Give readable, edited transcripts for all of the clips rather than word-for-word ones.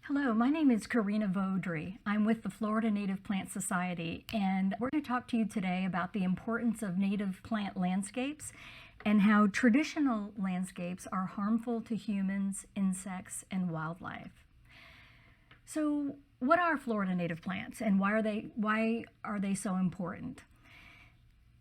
Hello, my name is Karina Veaudry. I'm with the Florida Native Plant Society, and we're going to talk to you today about the importance of native plant landscapes and how traditional landscapes are harmful to humans, insects, and wildlife. So, what are Florida native plants, and why are they so important?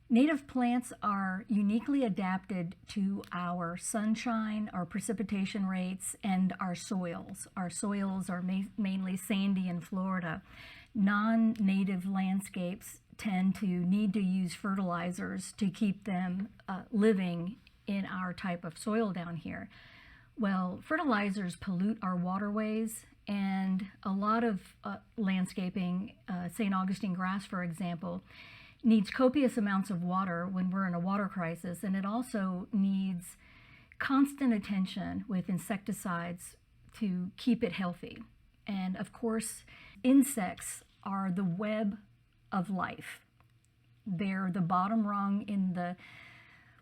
Native plants are uniquely adapted to our sunshine, our precipitation rates, and our soils. Our soils are mainly sandy in Florida. Non-native landscapes tend to need to use fertilizers to keep them living in our type of soil down here. Well, fertilizers pollute our waterways, and a lot of landscaping, St. Augustine grass, for example, needs copious amounts of water when we're in a water crisis, and it also needs constant attention with insecticides to keep it healthy. And of course, insects are the web of life. They're the bottom rung in the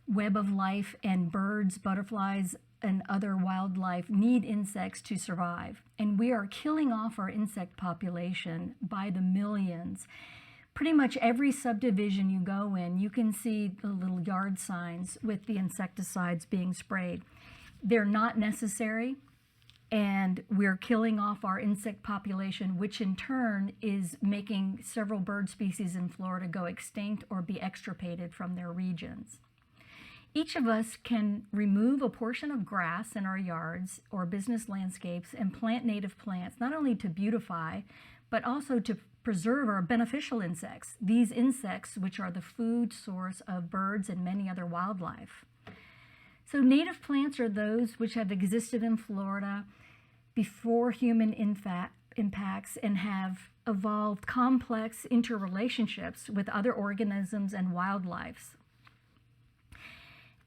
web of life, and birds, butterflies, and other wildlife need insects to survive. And we are killing off our insect population by the millions. Pretty much every subdivision you go in, you can see the little yard signs with the insecticides being sprayed. They're not necessary, and we're killing off our insect population, which in turn is making several bird species in Florida go extinct or be extirpated from their regions. Each of us can remove a portion of grass in our yards or business landscapes and plant native plants, not only to beautify, but also to preserve our beneficial insects, these insects which are the food source of birds and many other wildlife. So native plants are those which have existed in Florida before human impacts and have evolved complex interrelationships with other organisms and wildlife.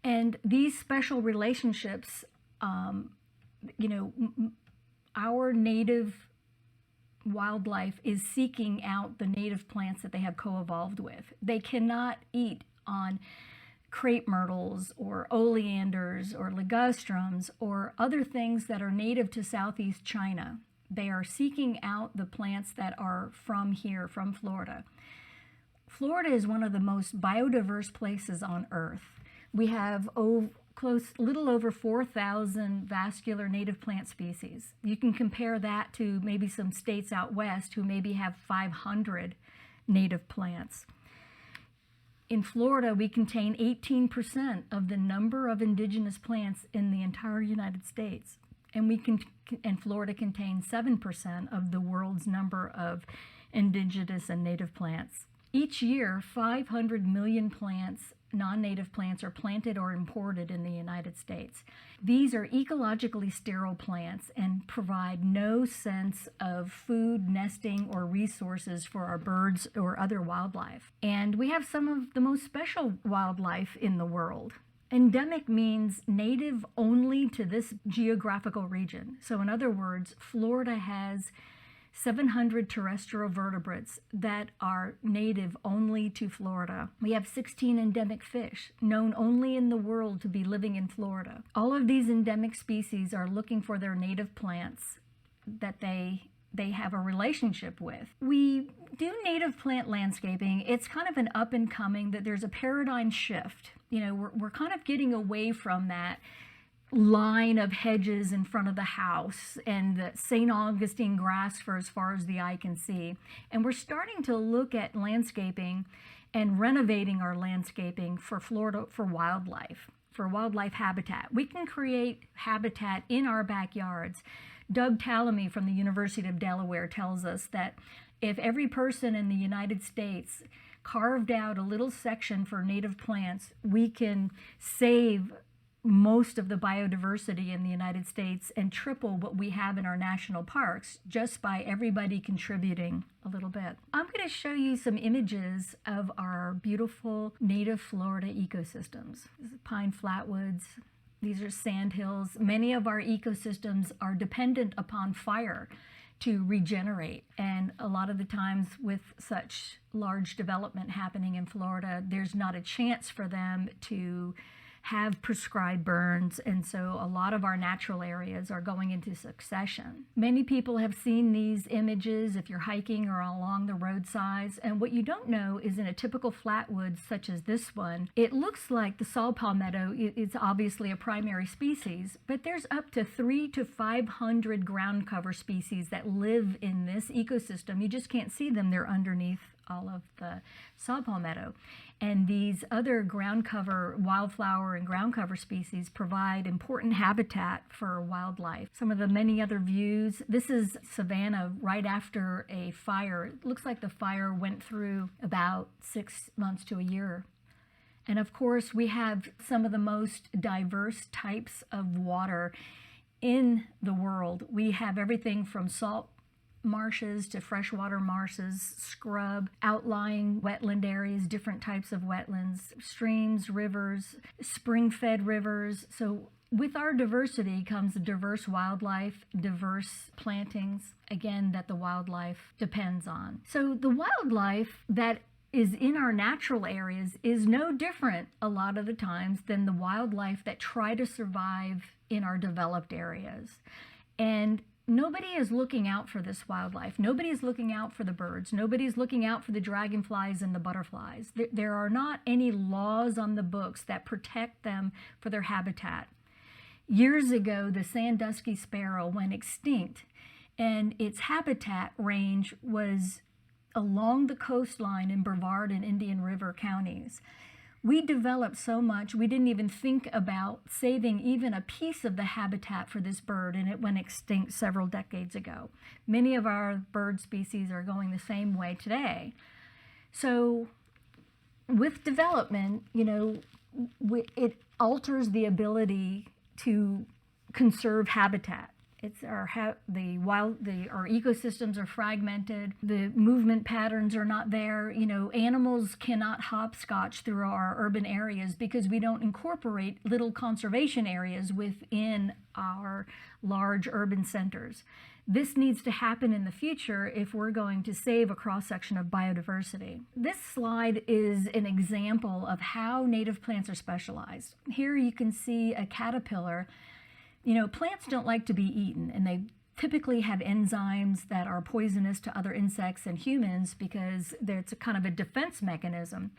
And these special relationships, our native wildlife is seeking out the native plants that they have co-evolved with. They cannot eat on crepe myrtles or oleanders or ligustrums or other things that are native to Southeast China. They are seeking out the plants that are from here, from Florida. Florida is one of the most biodiverse places on Earth. We have little over 4,000 vascular native plant species. You can compare that to maybe some states out west who maybe have 500 native plants. In Florida, we contain 18% of the number of indigenous plants in the entire United States. And Florida contains 7% of the world's number of indigenous and native plants. Each year, 500 million plants, non-native plants, are planted or imported in the United States. These are ecologically sterile plants and provide no sense of food, nesting, or resources for our birds or other wildlife. And we have some of the most special wildlife in the world. Endemic means native only to this geographical region. So in other words, Florida has 700 terrestrial vertebrates that are native only to Florida. We have 16 endemic fish, known only in the world to be living in Florida. All of these endemic species are looking for their native plants that they have a relationship with. We do native plant landscaping. It's kind of an up and coming, that there's a paradigm shift. We're kind of getting away from that line of hedges in front of the house and the St. Augustine grass for as far as the eye can see. And we're starting to look at landscaping and renovating our landscaping for Florida, for wildlife habitat. We can create habitat in our backyards. Doug Tallamy from the University of Delaware tells us that if every person in the United States carved out a little section for native plants, we can save most of the biodiversity in the United States and triple what we have in our national parks just by everybody contributing a little bit. I'm going to show you some images of our beautiful native Florida ecosystems. This is pine flatwoods. These are sand hills. Many of our ecosystems are dependent upon fire to regenerate, and a lot of the times with such large development happening in Florida, there's not a chance for them to have prescribed burns, and so a lot of our natural areas are going into succession. Many people have seen these images if you're hiking or along the roadsides, and what you don't know is in a typical flatwoods such as this one, it looks like the saw palmetto is obviously a primary species, but there's up to 300 to 500 ground cover species that live in this ecosystem. You just can't see them. They're underneath all of the saw palmetto. And these other ground cover, wildflower and ground cover species provide important habitat for wildlife. Some of the many other views. This is savanna right after a fire. It looks like the fire went through about 6 months to a year. And of course, we have some of the most diverse types of water in the world. We have everything from salt marshes to freshwater marshes, scrub, outlying wetland areas, different types of wetlands, streams, rivers, spring-fed rivers. So with our diversity comes diverse wildlife, diverse plantings, again, that the wildlife depends on. So the wildlife that is in our natural areas is no different a lot of the times than the wildlife that try to survive in our developed areas. And nobody is looking out for this wildlife. Nobody is looking out for the birds. Nobody is looking out for the dragonflies and the butterflies. There are not any laws on the books that protect them for their habitat. Years ago, the sandusky sparrow went extinct, and its habitat range was along the coastline in Brevard and Indian River counties. We developed so much, we didn't even think about saving even a piece of the habitat for this bird, and it went extinct several decades ago. Many of our bird species are going the same way today. So with development, you know, it alters the ability to conserve habitat. It's our ecosystems are fragmented. The movement patterns are not there. You know, animals cannot hopscotch through our urban areas because we don't incorporate little conservation areas within our large urban centers. This needs to happen in the future if we're going to save a cross-section of biodiversity. This slide is an example of how native plants are specialized. Here you can see a caterpillar. You know, plants don't like to be eaten, and they typically have enzymes that are poisonous to other insects and humans because it's a kind of a defense mechanism.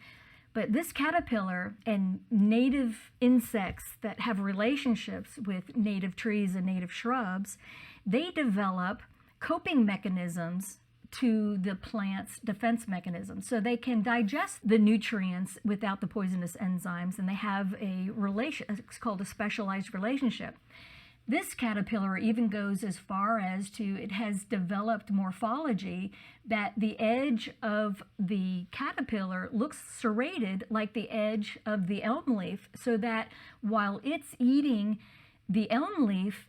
But this caterpillar and native insects that have relationships with native trees and native shrubs, they develop coping mechanisms to the plant's defense mechanism. So they can digest the nutrients without the poisonous enzymes, and they have a relation, it's called a specialized relationship. This caterpillar even goes as far as it has developed morphology that the edge of the caterpillar looks serrated like the edge of the elm leaf, so that while it's eating the elm leaf,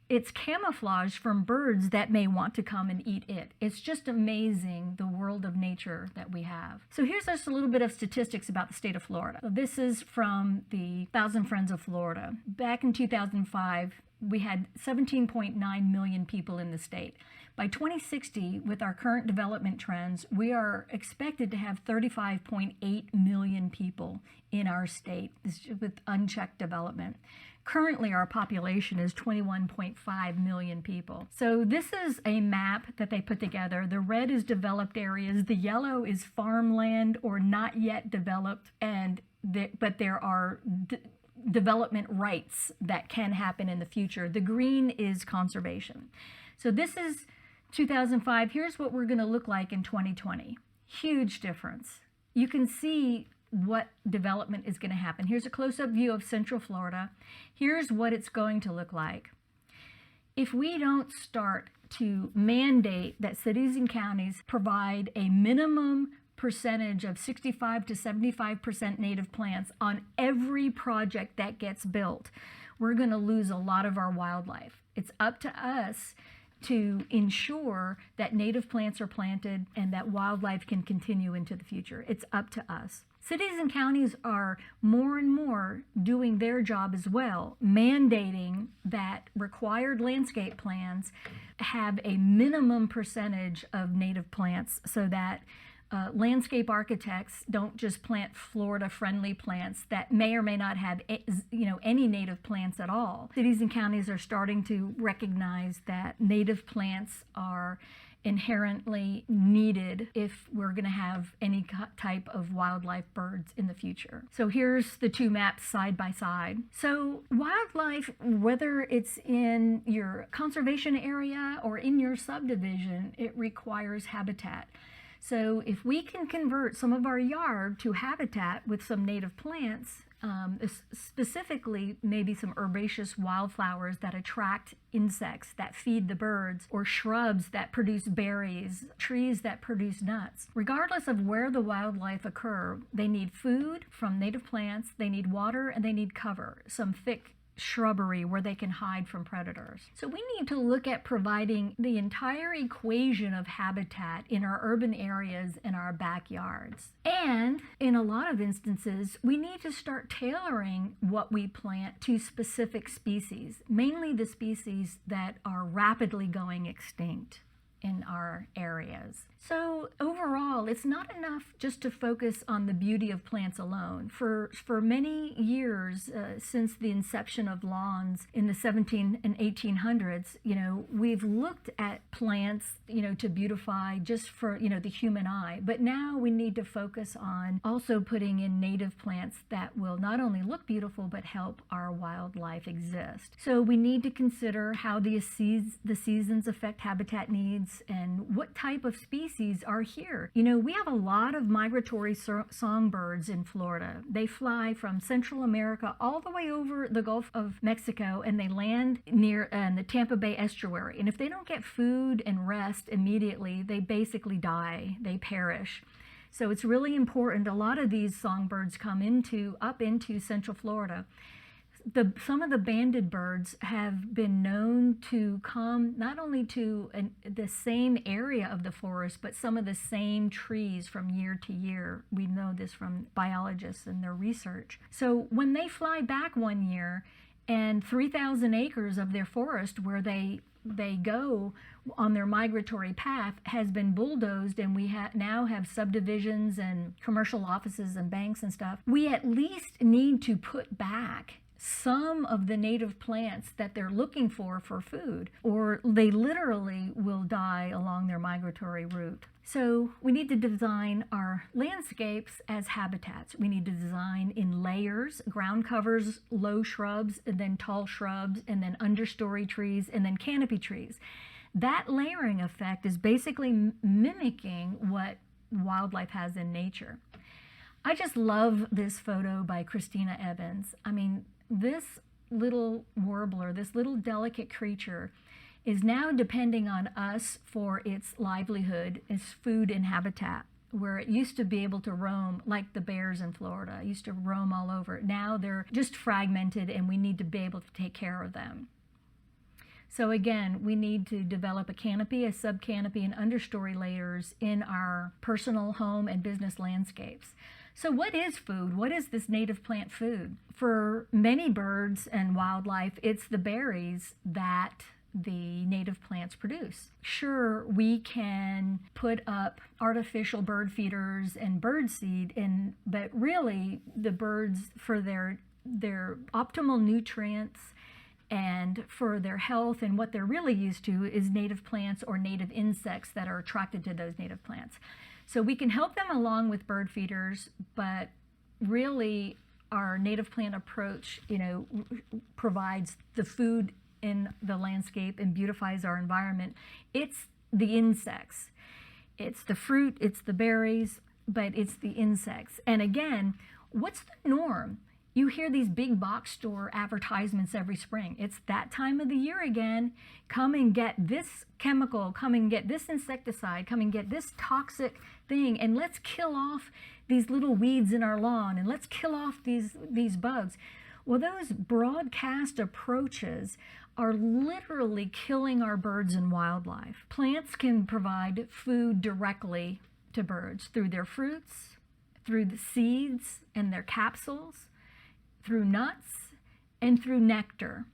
it's camouflaged from birds that may want to come and eat it. It's just amazing, the world of nature that we have. So here's just a little bit of statistics about the state of Florida. So this is from the 1,000 Friends of Florida. Back in 2005, we had 17.9 million people in the state. By 2060, with our current development trends, we are expected to have 35.8 million people in our state with unchecked development. Currently, our population is 21.5 million people. So this is a map that they put together. The red is developed areas. The yellow is farmland or not yet developed, but there are development rights that can happen in the future. The green is conservation. So this is 2005. Here's what we're going to look like in 2020. Huge difference. You can see what development is going to happen. Here's a close-up view of Central Florida. Here's what it's going to look like. If we don't start to mandate that cities and counties provide a minimum percentage of 65 to 75% native plants on every project that gets built, we're going to lose a lot of our wildlife. It's up to us to ensure that native plants are planted and that wildlife can continue into the future. It's up to us. Cities and counties are more and more doing their job as well, mandating that required landscape plans have a minimum percentage of native plants so that landscape architects don't just plant Florida-friendly plants that may or may not have, any native plants at all. Cities and counties are starting to recognize that native plants are inherently needed if we're going to have any type of wildlife birds in the future. So here's the two maps side by side. So wildlife, whether it's in your conservation area or in your subdivision, it requires habitat. So if we can convert some of our yard to habitat with some native plants, specifically maybe some herbaceous wildflowers that attract insects that feed the birds, or shrubs that produce berries, trees that produce nuts. Regardless of where the wildlife occur, they need food from native plants, they need water, and they need cover, some thick shrubbery where they can hide from predators. So we need to look at providing the entire equation of habitat in our urban areas and our backyards. And in a lot of instances, we need to start tailoring what we plant to specific species, mainly the species that are rapidly going extinct in our areas. So overall, it's not enough just to focus on the beauty of plants alone. For many years, since the inception of lawns in the 17 and 1800s, we've looked at plants, to beautify just for, the human eye. But now we need to focus on also putting in native plants that will not only look beautiful, but help our wildlife exist. So we need to consider how the seasons affect habitat needs and what type of species are here. We have a lot of migratory songbirds in Florida. They fly from Central America all the way over the Gulf of Mexico, and they land near the Tampa Bay estuary. And if they don't get food and rest immediately, they basically die. They perish. So it's really important. A lot of these songbirds come up into Central Florida. Some of the banded birds have been known to come not only to the same area of the forest, but some of the same trees from year to year. We know this from biologists and their research. So when they fly back one year and 3,000 acres of their forest where they go on their migratory path has been bulldozed, and we now have subdivisions and commercial offices and banks and stuff, we at least need to put back some of the native plants that they're looking for food, or they literally will die along their migratory route. So we need to design our landscapes as habitats. We need to design in layers, ground covers, low shrubs, and then tall shrubs, and then understory trees, and then canopy trees. That layering effect is basically mimicking what wildlife has in nature. I just love this photo by Christina Evans. I mean, this little warbler, this little delicate creature, is now depending on us for its livelihood, its food and habitat, where it used to be able to roam like the bears in Florida. It used to roam all over. Now they're just fragmented, and we need to be able to take care of them. So again, we need to develop a canopy, a subcanopy, and understory layers in our personal home and business landscapes. So what is food? What is this native plant food? For many birds and wildlife, it's the berries that the native plants produce. Sure, we can put up artificial bird feeders and bird seed, but really the birds, for their optimal nutrients and for their health and what they're really used to, is native plants or native insects that are attracted to those native plants. So we can help them along with bird feeders, but really our native plant approach, provides the food in the landscape and beautifies our environment. It's the insects. It's the fruit, it's the berries, but it's the insects. And again, what's the norm? You hear these big box store advertisements every spring. It's that time of the year again. Come and get this chemical, come and get this insecticide, come and get this toxic thing, and let's kill off these little weeds in our lawn, and let's kill off these bugs. Well, those broadcast approaches are literally killing our birds and wildlife. Plants can provide food directly to birds through their fruits, through the seeds and their capsules, through nuts, and through nectar.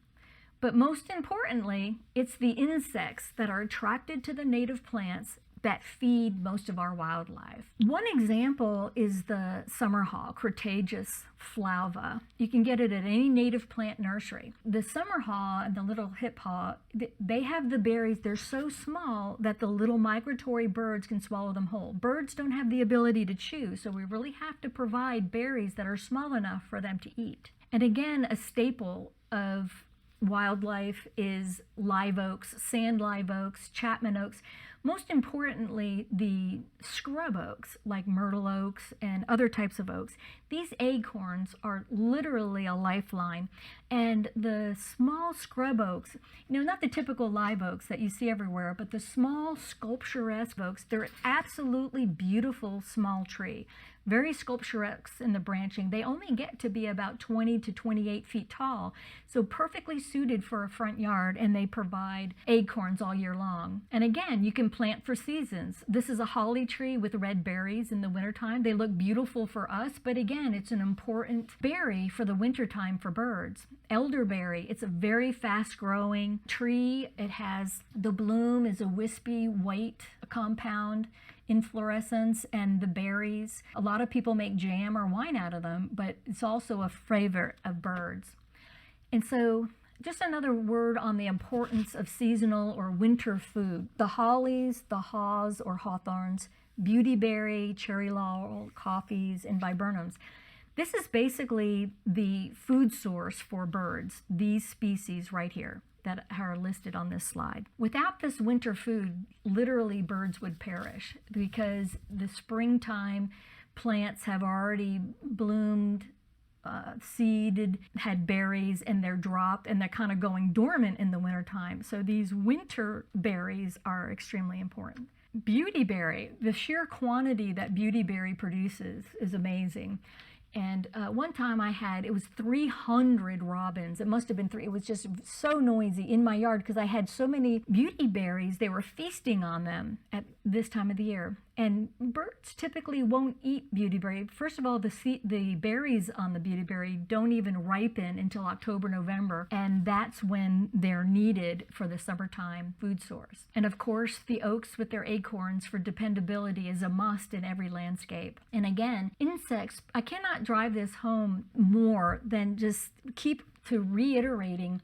But most importantly, it's the insects that are attracted to the native plants that feed most of our wildlife. One example is the summer haw, Crataegus flava. You can get it at any native plant nursery. The summer haw and the little hip haw, they have the berries. They're so small that the little migratory birds can swallow them whole. Birds don't have the ability to chew, so we really have to provide berries that are small enough for them to eat. And again, a staple of wildlife is live oaks, sand live oaks, Chapman oaks. Most importantly, the scrub oaks like myrtle oaks and other types of oaks. These acorns are literally a lifeline. And the small scrub oaks, not the typical live oaks that you see everywhere, but the small sculpturesque oaks, they're absolutely beautiful small tree. Very sculpturesque in the branching. They only get to be about 20 to 28 feet tall, so perfectly suited for a front yard, and they provide acorns all year long. And again, you can plant for seasons. This is a holly tree with red berries in the wintertime. They look beautiful for us, but again, it's an important berry for the wintertime for birds. Elderberry, it's a very fast-growing tree. It has, the bloom is a wispy white compound inflorescence, and the berries. A lot of people make jam or wine out of them, but it's also a favorite of birds. And so just another word on the importance of seasonal or winter food. The hollies, the haws or hawthorns, beautyberry, cherry laurel, coffees, and viburnums. This is basically the food source for birds, these species right here that are listed on this slide. Without this winter food, literally birds would perish because the springtime plants have already bloomed, seeded, had berries, and they're dropped, and they're kind of going dormant in the wintertime. So these winter berries are extremely important. Beautyberry, the sheer quantity that beautyberry produces is amazing. And one time it was 300 robins. It must have been three. It was just so noisy in my yard because I had so many beautyberries. They were feasting on them at this time of the year. And birds typically won't eat beautyberry. First of all, the berries on the beautyberry don't even ripen until October, November. And that's when they're needed for the summertime food source. And of course, the oaks with their acorns for dependability is a must in every landscape. And again, insects, I cannot drive this home more than just keep to reiterating,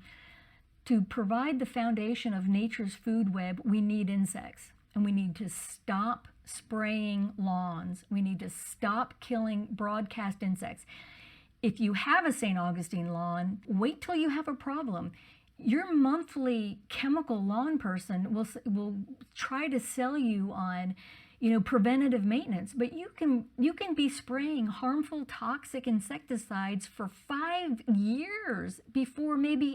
to provide the foundation of nature's food web, we need insects. And we need to stop spraying lawns. We need to stop killing broadcast insects. If you have a St. Augustine lawn, wait till you have a problem. Your monthly chemical lawn person will try to sell you on preventative maintenance, but you can be spraying harmful toxic insecticides for 5 years before maybe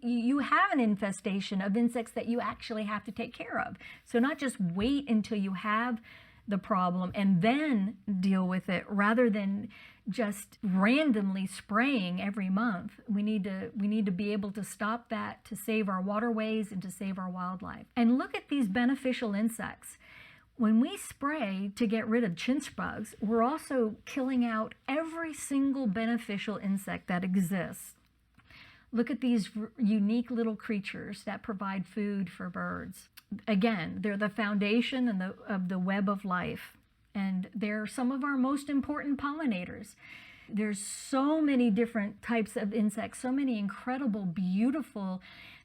you have an infestation of insects that you actually have to take care of. So not just wait until you have the problem and then deal with it, rather than just randomly spraying every month. We need to be able to stop that to save our waterways and to save our wildlife. And look at these beneficial insects. When we spray to get rid of chinch bugs, we're also killing out every single beneficial insect that exists. Look at these unique little creatures that provide food for birds. Again, they're the foundation of the web of life, and they're some of our most important pollinators. There's so many different types of insects, so many incredible, beautiful,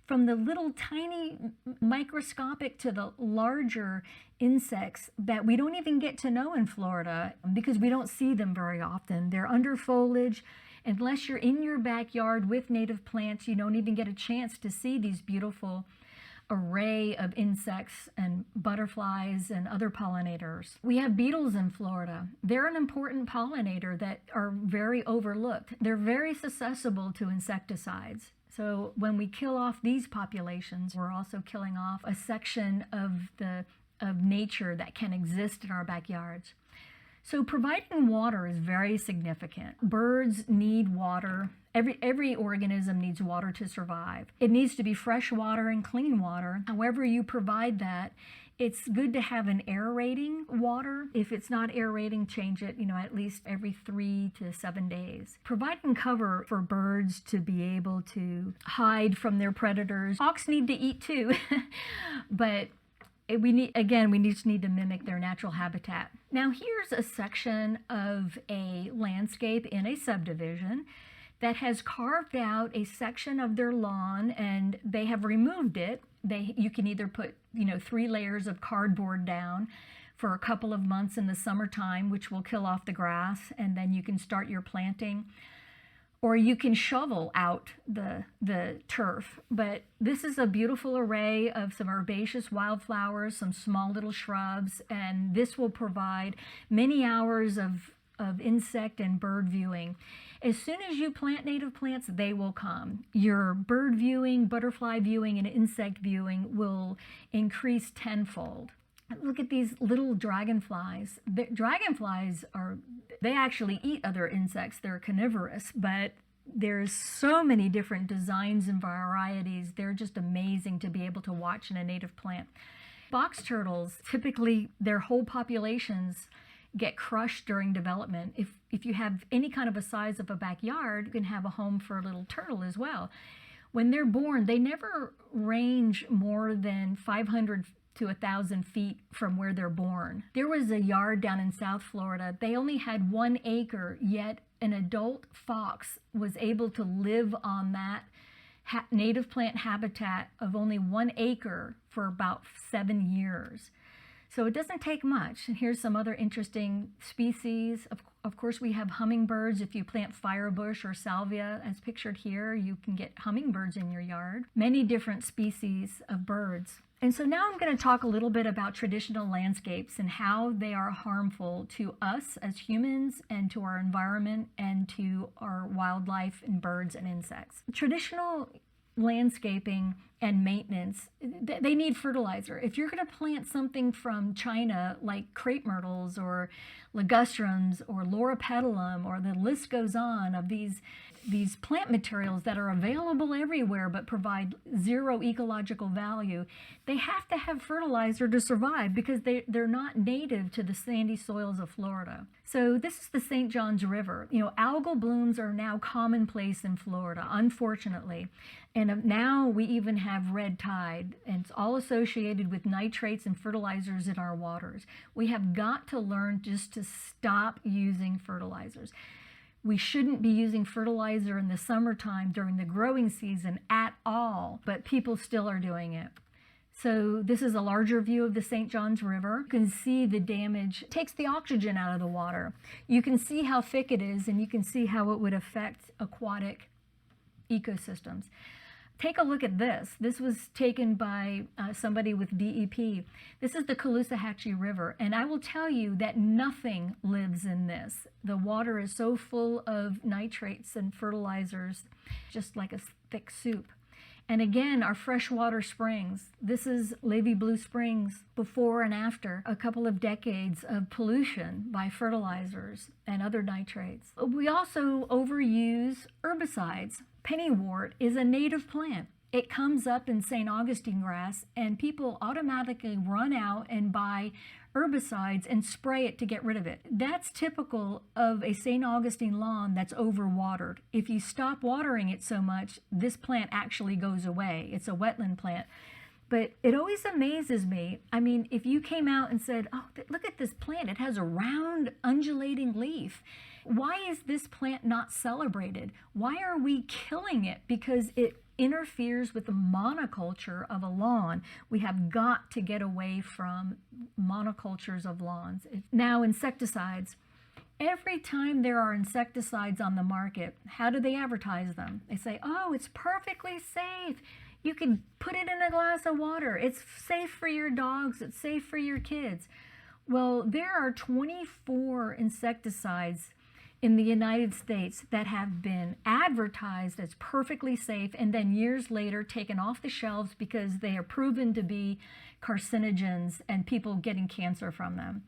from the little tiny microscopic to the larger insects that we don't even get to know in Florida because we don't see them very often. They're under foliage. Unless you're in your backyard with native plants, you don't even get a chance to see these beautiful array of insects and butterflies and other pollinators. We have beetles in Florida. They're an important pollinator that are very overlooked. They're very susceptible to insecticides. So when we kill off these populations, we're also killing off a section of nature that can exist in our backyards. So providing water is very significant. Birds need water. Every organism needs water to survive. It needs to be fresh water and clean water. However you provide that, it's good to have an aerating water. If it's not aerating, change it, at least every 3 to 7 days. Providing cover for birds to be able to hide from their predators. Hawks need to eat too, but We just need to mimic their natural habitat. Now here's a section of a landscape in a subdivision that has carved out a section of their lawn, and they have removed it. You can either put 3 layers of cardboard down for a couple of months in the summertime, which will kill off the grass, and then you can start your planting. Or you can shovel out the turf. But this is a beautiful array of some herbaceous wildflowers, some small little shrubs, and this will provide many hours of insect and bird viewing. As soon as you plant native plants, they will come. Your bird viewing, butterfly viewing, and insect viewing will increase tenfold. Look at these little dragonflies. Dragonflies they actually eat other insects. They're carnivorous, but there's so many different designs and varieties. They're just amazing to be able to watch in a native plant. Box turtles, typically their whole populations get crushed during development. If you have any kind of a size of a backyard, you can have a home for a little turtle as well. When they're born, they never range more than 500 to 1,000 feet from where they're born. There was a yard down in South Florida. They only had 1 acre, yet an adult fox was able to live on that native plant habitat of only 1 acre for about 7 years. So it doesn't take much. And here's some other interesting species. Of course, we have hummingbirds. If you plant firebush or salvia, as pictured here, you can get hummingbirds in your yard. Many different species of birds. And so now I'm going to talk a little bit about traditional landscapes and how they are harmful to us as humans and to our environment and to our wildlife and birds and insects. Traditional landscaping and maintenance, they need fertilizer. If you're going to plant something from China like crepe myrtles or ligustrums or loropetalum, or the list goes on of these plant materials that are available everywhere but provide zero ecological value, they have to have fertilizer to survive because they're not native to the sandy soils of Florida. So this is the St. Johns River. Algal blooms are now commonplace in Florida, unfortunately. And now we even have red tide, and it's all associated with nitrates and fertilizers in our waters. We have got to learn just to stop using fertilizers. We shouldn't be using fertilizer in the summertime during the growing season at all, but people still are doing it. So this is a larger view of the St. Johns River. You can see the damage. It takes the oxygen out of the water. You can see how thick it is, and you can see how it would affect aquatic ecosystems. Take a look at this. This was taken by somebody with DEP. This is the Caloosahatchee River, and I will tell you that nothing lives in this. The water is so full of nitrates and fertilizers, just like a thick soup. And again, our freshwater springs. This is Levy Blue Springs before and after a couple of decades of pollution by fertilizers and other nitrates. We also overuse herbicides. Pennywort is a native plant. It comes up in St. Augustine grass, and people automatically run out and buy herbicides and spray it to get rid of it. That's typical of a St. Augustine lawn that's overwatered. If you stop watering it so much, this plant actually goes away. It's a wetland plant. But it always amazes me. I mean, if you came out and said, oh, look at this plant, it has a round undulating leaf. Why is this plant not celebrated? Why are we killing it? Because it interferes with the monoculture of a lawn. We have got to get away from monocultures of lawns. Now, insecticides. Every time there are insecticides on the market, how do they advertise them? They say, oh, it's perfectly safe. You can put it in a glass of water. It's safe for your dogs. It's safe for your kids. Well, there are 24 insecticides in the United States that have been advertised as perfectly safe and then years later taken off the shelves because they are proven to be carcinogens and people getting cancer from them.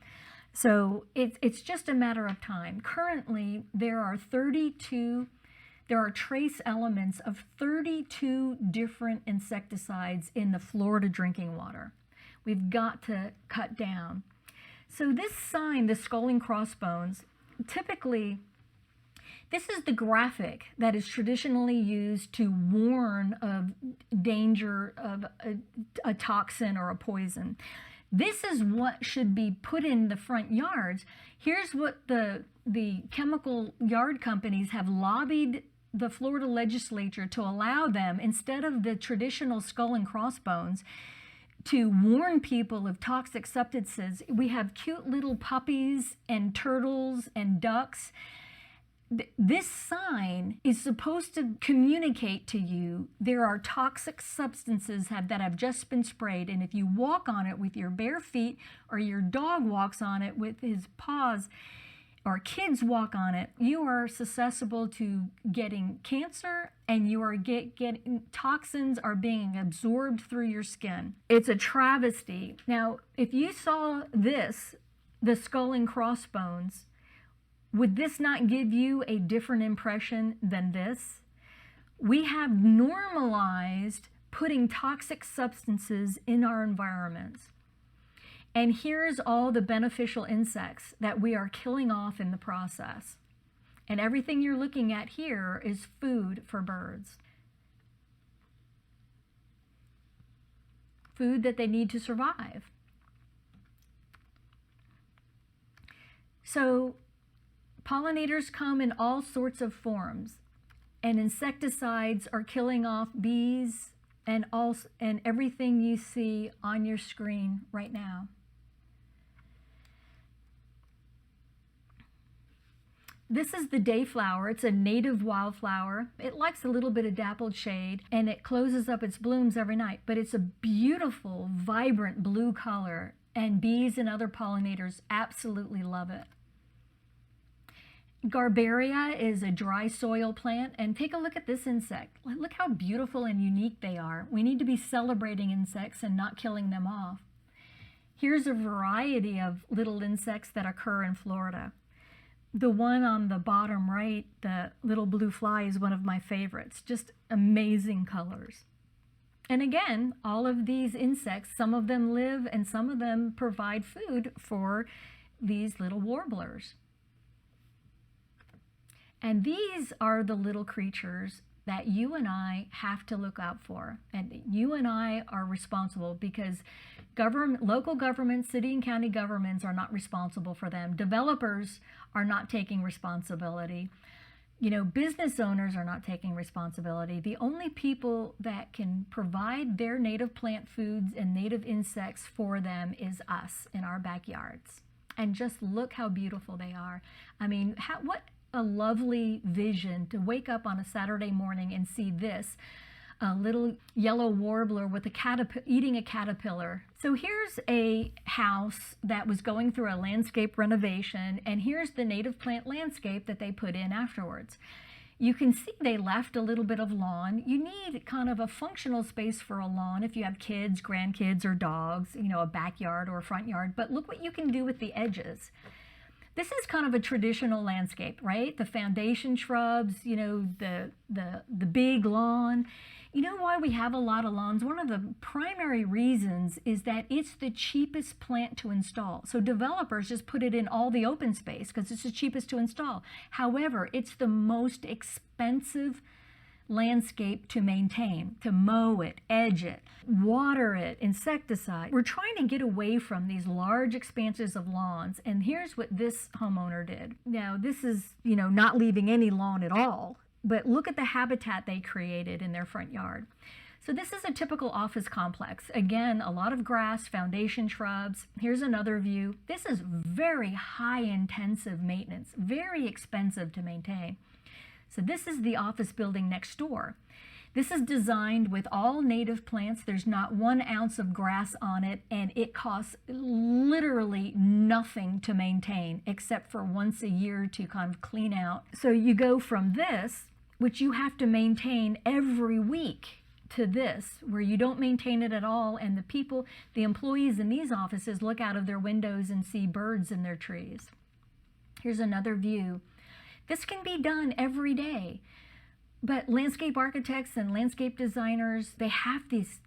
So it's just a matter of time. Currently, there are trace elements of 32 different insecticides in the Florida drinking water. We've got to cut down. So this sign, the skull and crossbones, typically This is the graphic that is traditionally used to warn of danger of a toxin or a poison. This is what should be put in the front yards. Here's what the chemical yard companies have lobbied the Florida legislature to allow them, instead of the traditional skull and crossbones, to warn people of toxic substances. We have cute little puppies and turtles and ducks. This sign is supposed to communicate to you there are toxic substances that have just been sprayed, and if you walk on it with your bare feet, or your dog walks on it with his paws, or kids walk on it, you are susceptible to getting cancer, and you are getting toxins are being absorbed through your skin. It's a travesty. Now, if you saw this, the skull and crossbones, would this not give you a different impression than this? We have normalized putting toxic substances in our environments. And here's all the beneficial insects that we are killing off in the process. And everything you're looking at here is food for birds. Food that they need to survive. So pollinators come in all sorts of forms, and insecticides are killing off bees and everything you see on your screen right now. This is the dayflower. It's a native wildflower. It likes a little bit of dappled shade, and it closes up its blooms every night, but it's a beautiful, vibrant blue color, and bees and other pollinators absolutely love it. Garbaria is a dry soil plant, and take a look at this insect. Look how beautiful and unique they are. We need to be celebrating insects and not killing them off. Here's a variety of little insects that occur in Florida. The one on the bottom right, the little blue fly, is one of my favorites. Just amazing colors. And again, all of these insects, some of them live and some of them provide food for these little warblers. And these are the little creatures that you and I have to look out for. And you and I are responsible, because local governments, city and county governments are not responsible for them. Developers are not taking responsibility. Business owners are not taking responsibility. The only people that can provide their native plant foods and native insects for them is us in our backyards. And just look how beautiful they are. I mean, what a lovely vision to wake up on a Saturday morning and see this, a little yellow warbler with eating a caterpillar. So here's a house that was going through a landscape renovation, and here's the native plant landscape that they put in afterwards. You can see they left a little bit of lawn. You need kind of a functional space for a lawn if you have kids, grandkids, or dogs, a backyard or a front yard. But look what you can do with the edges. This is kind of a traditional landscape, right? The foundation shrubs, the big lawn. You know why we have a lot of lawns? One of the primary reasons is that it's the cheapest plant to install. So developers just put it in all the open space because it's the cheapest to install. However, it's the most expensive landscape to maintain, to mow it, edge it, water it, insecticide. We're trying to get away from these large expanses of lawns, and here's what this homeowner did. Now, this is, not leaving any lawn at all, but look at the habitat they created in their front yard. So this is a typical office complex. Again, a lot of grass, foundation shrubs. Here's another view. This is very high intensive maintenance, very expensive to maintain. So this is the office building next door. This is designed with all native plants. There's not 1 ounce of grass on it, and it costs literally nothing to maintain except for once a year to kind of clean out. So you go from this, which you have to maintain every week, to this, where you don't maintain it at all, and the employees in these offices look out of their windows and see birds in their trees. Here's another view. This can be done every day, but landscape architects and landscape designers, they have these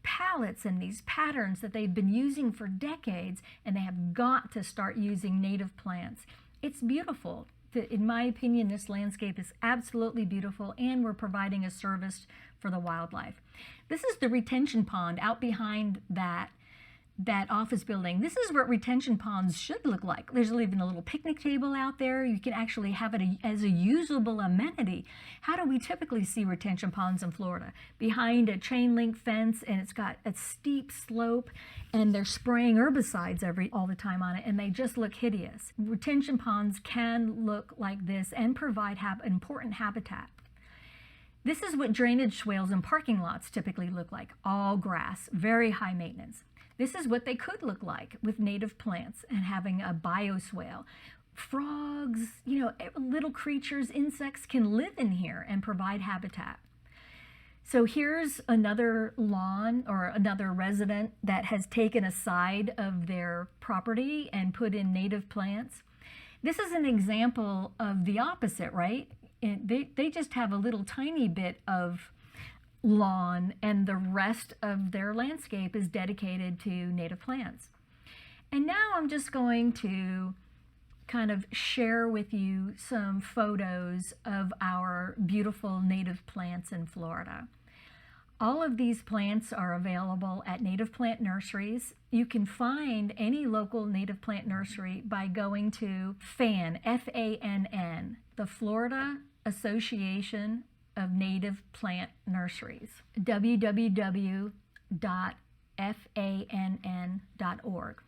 palettes and these patterns that they've been using for decades, and they have got to start using native plants. It's beautiful. In my opinion, this landscape is absolutely beautiful, and we're providing a service for the wildlife. This is the retention pond out behind that office building. This is what retention ponds should look like. There's even a little picnic table out there. You can actually have it as a usable amenity. How do we typically see retention ponds in Florida? Behind a chain link fence, and it's got a steep slope, and they're spraying herbicides all the time on it, and they just look hideous. Retention ponds can look like this and provide important habitat. This is what drainage swales and parking lots typically look like. All grass, very high maintenance. This is what they could look like with native plants and having a bioswale. Frogs, little creatures, insects can live in here and provide habitat. So here's another lawn or another resident that has taken a side of their property and put in native plants. This is an example of the opposite, right? They just have a little tiny bit of lawn, and the rest of their landscape is dedicated to native plants. And now I'm just going to kind of share with you some photos of our beautiful native plants in Florida. All of these plants are available at native plant nurseries. You can find any local native plant nursery by going to FANN, F-A-N-N, the Florida Association of Native Plant Nurseries, www.fann.org.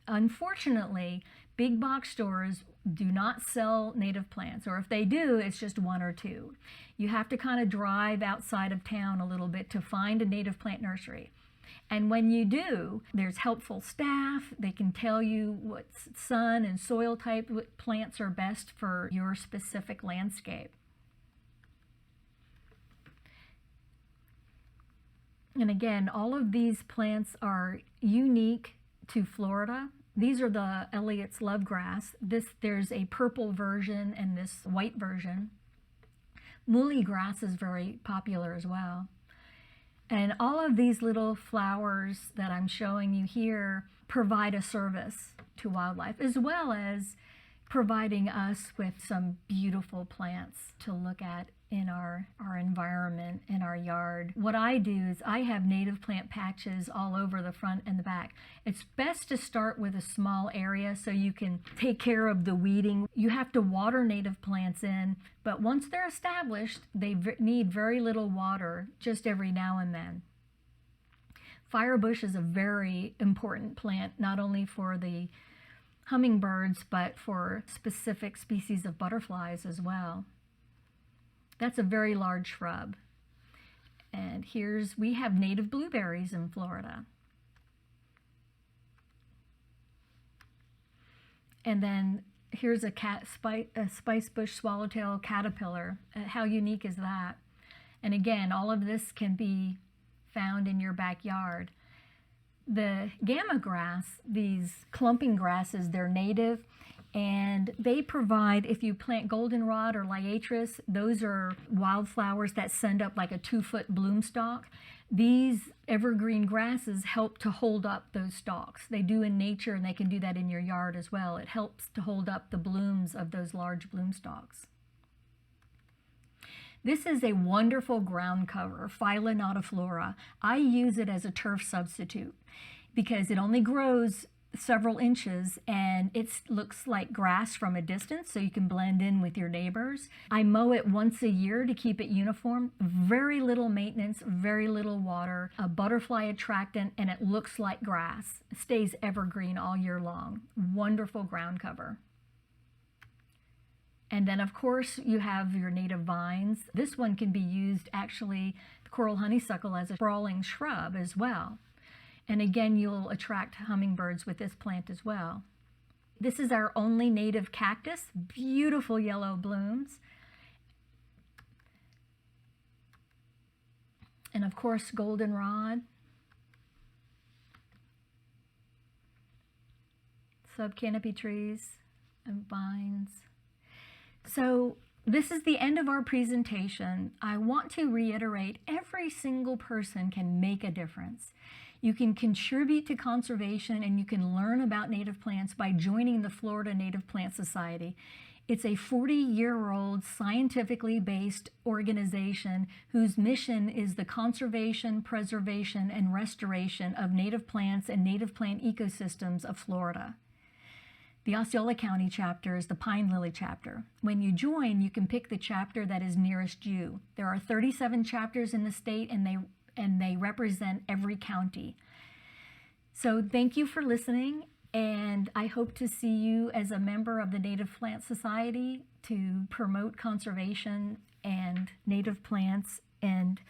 Unfortunately, big box stores do not sell native plants, or if they do, it's just one or two. You have to kind of drive outside of town a little bit to find a native plant nursery. And when you do, there's helpful staff. They can tell you what sun and soil type, what plants are best for your specific landscape. And again, all of these plants are unique to Florida. These are the Elliott's lovegrass. There's a purple version and this white version. Muhly grass is very popular as well. And all of these little flowers that I'm showing you here provide a service to wildlife, as well as providing us with some beautiful plants to look at in our environment, in our yard. What I do is I have native plant patches all over the front and the back. It's best to start with a small area so you can take care of the weeding. You have to water native plants in, but once they're established, they need very little water, just every now and then. Firebush is a very important plant, not only for the hummingbirds, but for specific species of butterflies as well. That's a very large shrub. And we have native blueberries in Florida. And then here's a spice bush swallowtail caterpillar. How unique is that? And again, all of this can be found in your backyard. The gamma grass, these clumping grasses, they're native, and they provide, if you plant goldenrod or liatris, those are wildflowers that send up like a 2-foot bloom stalk. These evergreen grasses help to hold up those stalks. They do in nature, and they can do that in your yard as well. It helps to hold up the blooms of those large bloom stalks. This is a wonderful ground cover, Phylla notiflora. I use it as a turf substitute because it only grows several inches and it looks like grass from a distance, so you can blend in with your neighbors. I mow it once a year to keep it uniform. Very little maintenance, very little water, a butterfly attractant, and it looks like grass. It stays evergreen all year long. Wonderful ground cover. And then, of course, you have your native vines. This one can be used, actually, the coral honeysuckle, as a sprawling shrub as well. And again, you'll attract hummingbirds with this plant as well. This is our only native cactus, beautiful yellow blooms. And of course, goldenrod, subcanopy trees and vines. So this is the end of our presentation. I want to reiterate, every single person can make a difference. You can contribute to conservation, and you can learn about native plants by joining the Florida Native Plant Society. It's a 40-year-old scientifically based organization whose mission is the conservation, preservation, and restoration of native plants and native plant ecosystems of Florida. The Osceola County chapter is the Pine Lily chapter. When you join, you can pick the chapter that is nearest you. There are 37 chapters in the state, and they represent every county. So thank you for listening, and I hope to see you as a member of the Native Plant Society to promote conservation and native plants, and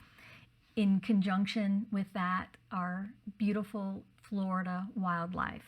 in conjunction with that, our beautiful Florida wildlife.